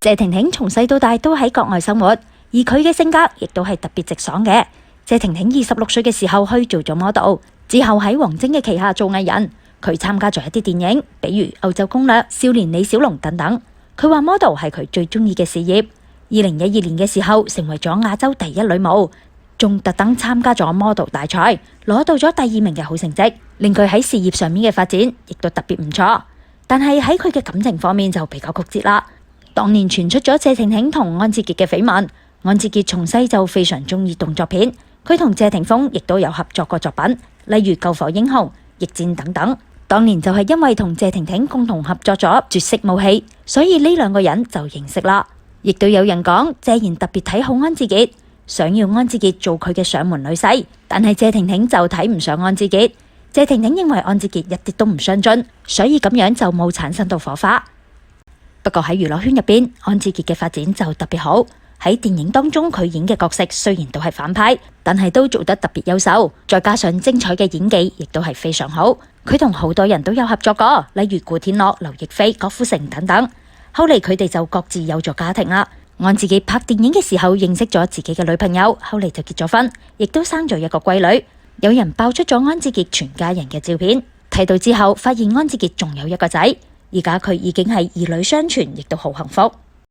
謝婷婷從細到大都喺國外生活，而佢嘅性格亦都係特別直爽嘅。謝婷婷26歲嘅時候去做咗 model， 之後喺王晶嘅旗下做藝人。佢參加咗一啲電影，比如《歐洲攻略》、《少年李小龍》等等。佢話 model 係佢最中意嘅事業。2012年嘅時候，成為咗亞洲第一女模，仲特登參加咗 model 大賽，攞到咗第2名嘅好成績，令佢喺事業上面嘅發展亦都特別唔錯。但係喺佢嘅感情方面就比較曲折啦。當年傳出咗謝婷婷同安志傑嘅緋聞，安志傑從細就非常中意動作片，佢同謝霆鋒亦都有合作過作品，例如《救火英雄》、《逆戰》等等。當年就係因為同謝婷婷共同合作咗《絕色武器》，所以呢兩個人就認識啦。亦都有人講謝賢特別睇好安志傑，想要安志傑做佢嘅上門女婿，但係謝婷婷就睇唔上安志傑。謝婷婷認為安志傑一啲都唔上進，所以咁樣就冇產生到火花。不過喺娛樂圈入邊，安志傑嘅發展就特別好。喺電影當中，佢演嘅角色雖然都係反派，但係都做得特別優秀。再加上精彩嘅演技，亦都係非常好。佢同好多人都有合作過，例如古天樂、劉亦菲、郭富城等等。後嚟佢哋就各自有咗家庭啦。安志傑拍電影嘅時候認識咗自己嘅女朋友，後嚟就結咗婚，亦都生咗一個閨女。有人爆出咗安志傑全家人嘅照片，睇到之後發現安志傑仲有一個仔。而家佢已經係兒女雙全，亦都好幸福。